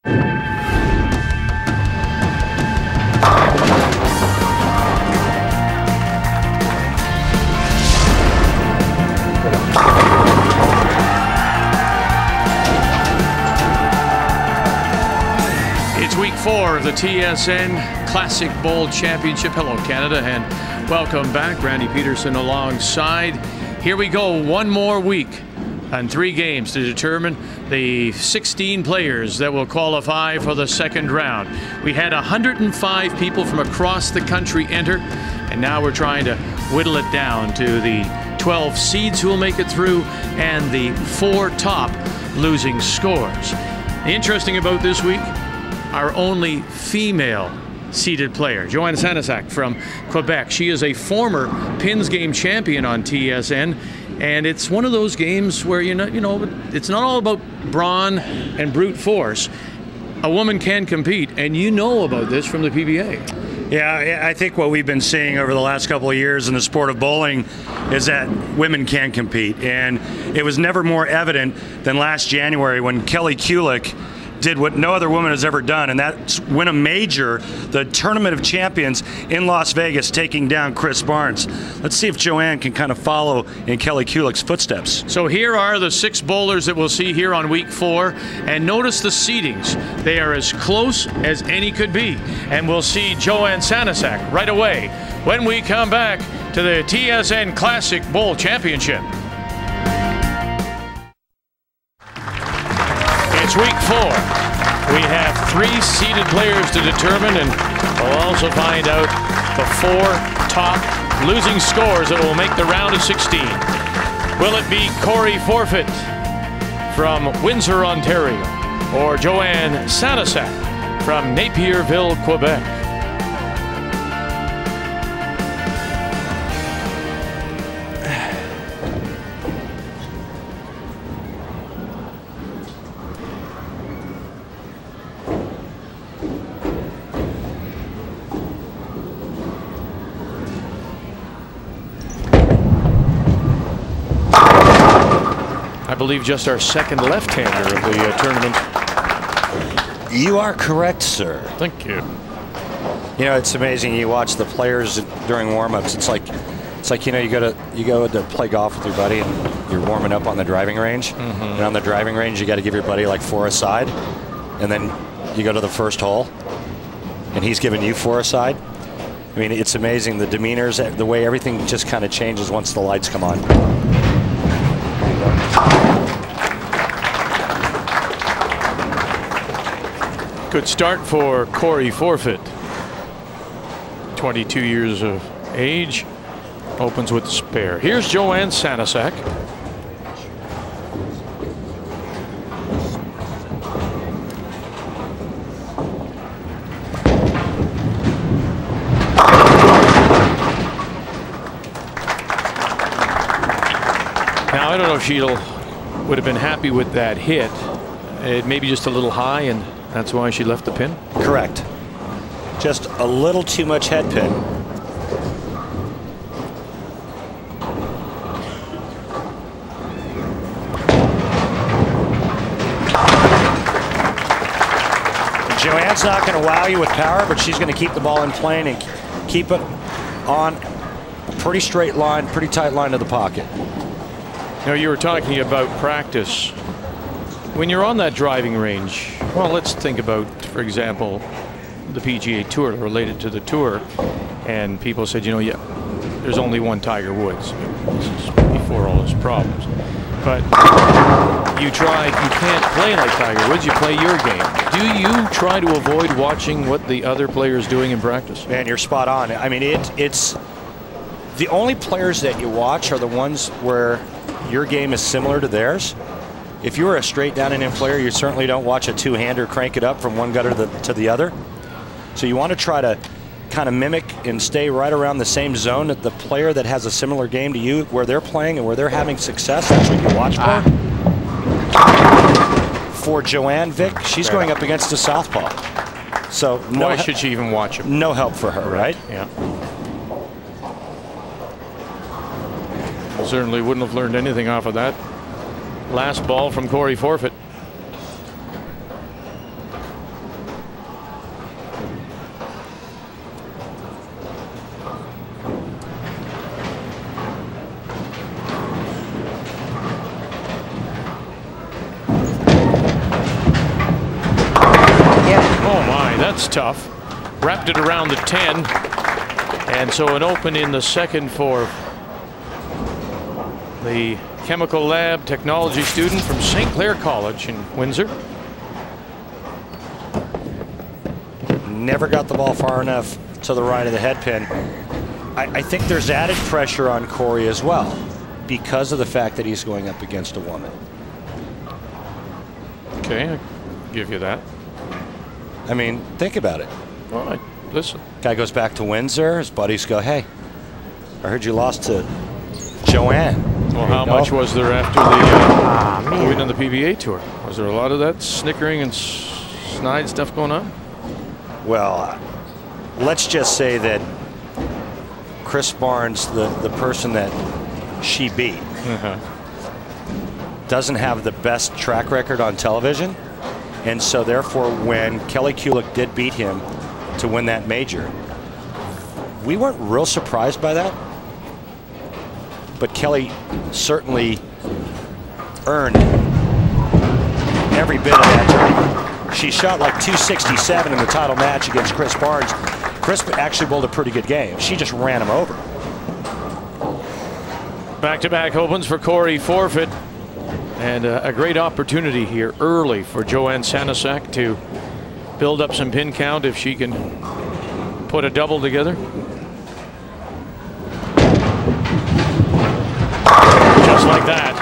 It's week 4 of the TSN Classic Bowl Championship. Hello, Canada, and welcome back. Randy Peterson alongside. Here we go, one more week and 3 games to determine the 16 players that will qualify for the second round. We had 105 people from across the country enter, and now we're trying to whittle it down to the 12 seeds who will make it through and the 4 top losing scores. Interesting about this week, our only female seeded player, Joanne from Quebec. She is a former Pins game champion on TSN, and it's one of those games where it's not all about brawn and brute force. A woman can compete, and you know about this from the PBA. Yeah, I think what we've been seeing over the last couple of years in the sport of bowling is that women can compete, and it was never more evident than last January when Kelly Kulik did what no other woman has ever done, and that's win a major, the Tournament of Champions in Las Vegas, taking down Chris Barnes. Let's see if Joanne can kind of follow in Kelly Kulik's footsteps. So here are the 6 bowlers that we'll see here on week 4, and notice the seedings. They are as close as any could be, and we'll see Joanne Sanasak right away when we come back to the TSN Classic Bowl Championship. It's week 4. We have 3 seeded players to determine, and we'll also find out the 4 top losing scores that will make the round of 16. Will it be Corey Forfeit from Windsor, Ontario, or Joanne Sanasak from Napierville, Quebec? I believe just our second left-hander of the tournament. You are correct, sir. Thank you. You know, it's amazing. You watch the players during warm-ups. It's like you go to play golf with your buddy, and you're warming up on the driving range. And on the driving range, you got to give your buddy like 4 aside, and then you go to the first hole, and he's giving you 4 aside. I mean, it's amazing the demeanors, the way everything just kind of changes once the lights come on. Good start for Corey Forfeit. 22 years of age. Opens with the spare. Here's Joanne Sanasak. Now, I don't know if she would have been happy with that hit. It may be just a little high, and that's why she left the pin? Correct. Just a little too much head pin. Joanne's not going to wow you with power, but she's going to keep the ball in plane and keep it on a pretty straight line, pretty tight line to the pocket. Now, you were talking about practice. When you're on that driving range, well, let's think about, for example, the PGA Tour, related to the tour, and people said, you know, yeah, there's only one Tiger Woods. This is before all his problems. But you can't play like Tiger Woods, you play your game. Do you try to avoid watching what the other player's doing in practice? Man, you're spot on. I mean, it's the only players that you watch are the ones where your game is similar to theirs. If you're a straight down and in player, you certainly don't watch a two-hander crank it up from one gutter to the other. So you want to try to kind of mimic and stay right around the same zone that the player that has a similar game to you, where they're playing and where they're having success. That's what you watch for. For Joanne, Vic, she's going up against a southpaw. So why should she even watch him? No help for her, right? Yeah. Certainly wouldn't have learned anything off of that last ball from Corey Forfeit. That's tough. Wrapped it around the 10. And so an open in the second for the chemical lab technology student from St. Clair College in Windsor. Never got the ball far enough to the right of the head pin. I think there's added pressure on Corey as well because of the fact that he's going up against a woman. Okay, I'll give you that. I mean, think about it. Well, listen. Guy goes back to Windsor. His buddies go, hey, I heard you lost to Joanne. Well, how much was there after the win on the PBA Tour? Was there a lot of that snickering and snide stuff going on? Well, let's just say that Chris Barnes, the person that she beat, doesn't have the best track record on television. And so therefore, when Kelly Kulick did beat him to win that major, we weren't real surprised by that. But Kelly certainly earned every bit of that tournament. She shot like 267 in the title match against Chris Barnes. Chris actually bowled a pretty good game. She just ran him over. Back-to-back opens for Corey Forfeit. And a great opportunity here early for Joanne Sanasak to build up some pin count if she can put a double together. Just like that.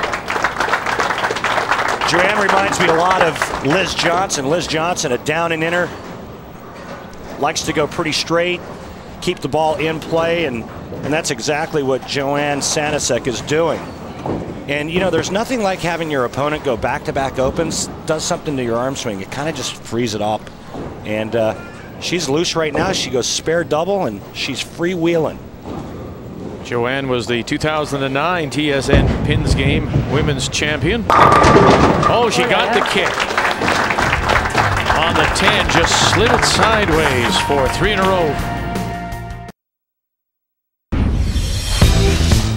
Joanne reminds me a lot of Liz Johnson. Liz Johnson, a down and inner, likes to go pretty straight, keep the ball in play, and that's exactly what Joanne Sanasak is doing. And, you know, there's nothing like having your opponent go back-to-back opens, does something to your arm swing. It kind of just frees it up. And she's loose right now. She goes spare double, and she's freewheeling. Joanne was the 2009 TSN Pins Game Women's Champion. Oh, she got the kick. On the 10, just slid it sideways for 3 in a row.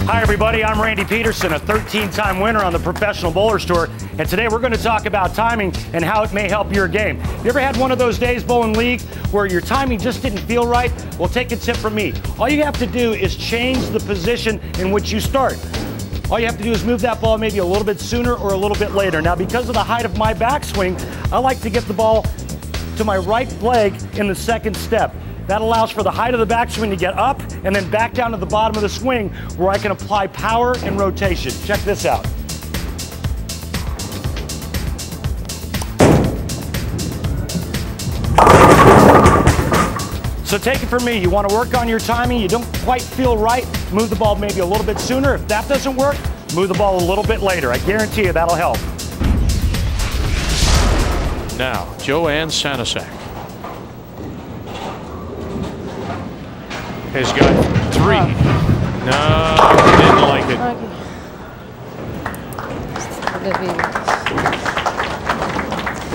Hi everybody, I'm Randy Peterson, a 13-time winner on the Professional Bowlers Tour, and today we're going to talk about timing and how it may help your game. You ever had one of those days bowling league where your timing just didn't feel right? Well, take a tip from me. All you have to do is change the position in which you start. All you have to do is move that ball maybe a little bit sooner or a little bit later. Now, because of the height of my backswing, I like to get the ball to my right leg in the second step. That allows for the height of the backswing to get up and then back down to the bottom of the swing where I can apply power and rotation. Check this out. So take it from me, you want to work on your timing, you don't quite feel right, move the ball maybe a little bit sooner. If that doesn't work, move the ball a little bit later. I guarantee you that'll help. Now, Joanne Sanasak has got 3. No, didn't like it.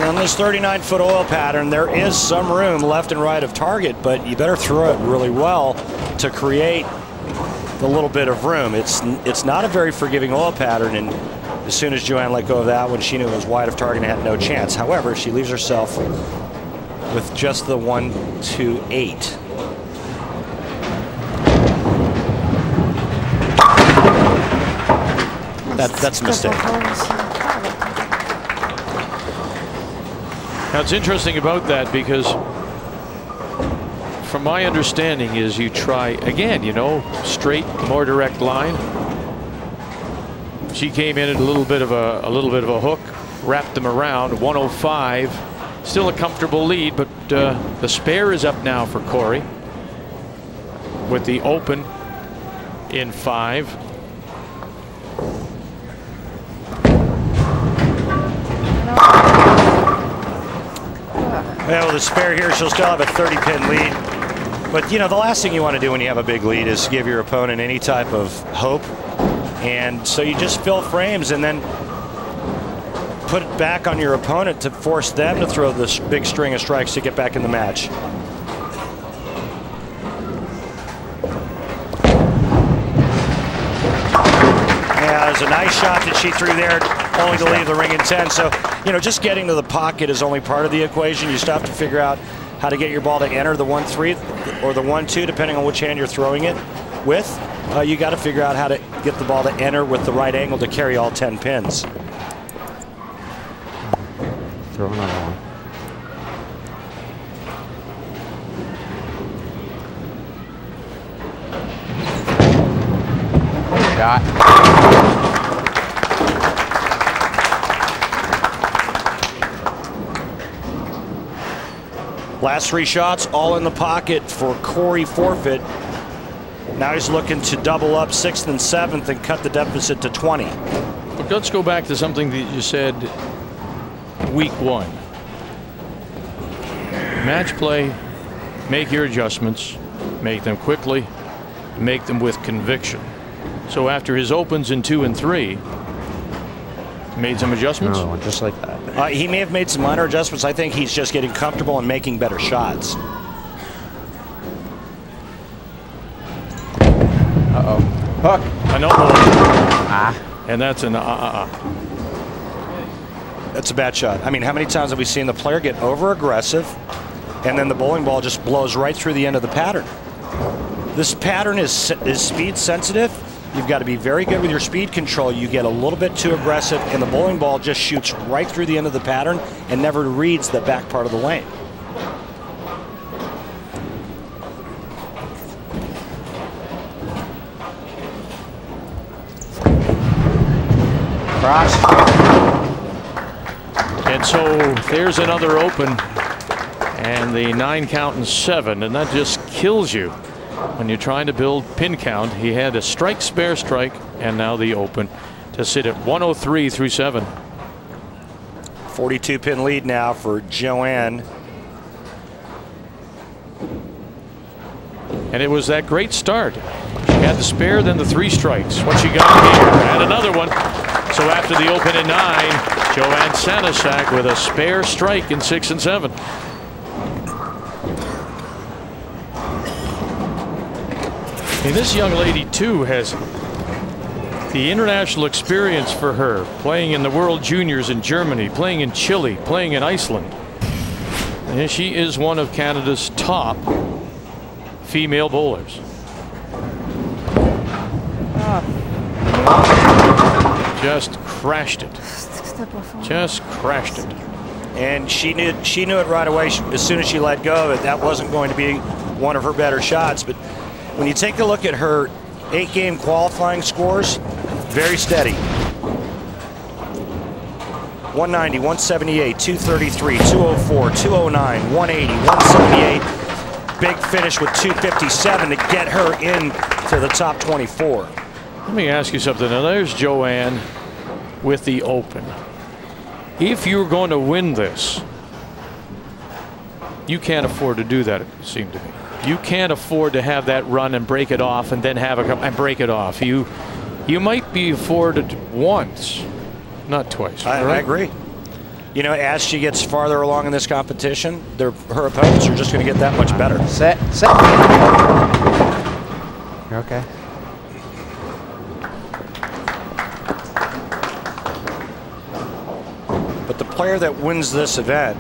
On this 39-foot oil pattern, there is some room left and right of target, but you better throw it really well to create the little bit of room. It's not a very forgiving oil pattern, and as soon as Joanne let go of that one, she knew it was wide of target and had no chance. However, she leaves herself with just the 1-2-8. That's a mistake. Now, it's interesting about that because from my understanding is you try again, you know, straight, more direct line. She came in at a little bit of a hook, wrapped them around 105. Still a comfortable lead, but the spare is up now for Corey with the open in 5. Well, with the spare here, she'll still have a 30-pin lead. But, you know, the last thing you want to do when you have a big lead is give your opponent any type of hope. And so you just fill frames and then put it back on your opponent to force them to throw this big string of strikes to get back in the match. Yeah, there's a nice shot that she threw there, only to leave the ring in 10. So, you know, just getting to the pocket is only part of the equation. You still have to figure out how to get your ball to enter the 1-3 or the 1-2, depending on which hand you're throwing it with. You got to figure out how to get the ball to enter with the right angle to carry all 10 pins. Throw another one. Shot. Last 3 shots, all in the pocket for Corey Forfeit. Now he's looking to double up 6th and 7th and cut the deficit to 20. But let's go back to something that you said week 1. Match play, make your adjustments, make them quickly, make them with conviction. So after his opens in 2 and 3, made some adjustments? No, just like that. He may have made some minor adjustments. I think he's just getting comfortable and making better shots. Uh-oh. Hook. I know. Ah. And that's an That's a bad shot. I mean, how many times have we seen the player get over-aggressive and then the bowling ball just blows right through the end of the pattern? This pattern is speed sensitive. You've got to be very good with your speed control. You get a little bit too aggressive and the bowling ball just shoots right through the end of the pattern and never reads the back part of the lane. Cross. And so there's another open and the 9 count and 7, and that just kills you when you're trying to build pin count. He had a strike, spare strike, and now the open to sit at 103 through 7. 42 pin lead now for Joanne. And it was that great start. She had the spare, then the 3 strikes. What she got here, and another one. So after the open at 9, Joanne Sanasak with a spare strike in 6 and 7. And this young lady too has the international experience for her, playing in the World Juniors in Germany, playing in Chile, playing in Iceland. And she is one of Canada's top female bowlers. Just crashed it. Just crashed it. And she knew it right away as soon as she let go of it. That wasn't going to be one of her better shots. But when you take a look at her 8-game qualifying scores, very steady. 190, 178, 233, 204, 209, 180, 178. Big finish with 257 to get her into the top 24. Let me ask you something. Now there's Joanne with the open. If you're going to win this, you can't afford to do that, it seemed to me. You can't afford to have that run and break it off and then have and break it off. You might be afforded once, not twice. I agree. You know, as she gets farther along in this competition, her opponents are just going to get that much better. Set. You're okay. But the player that wins this event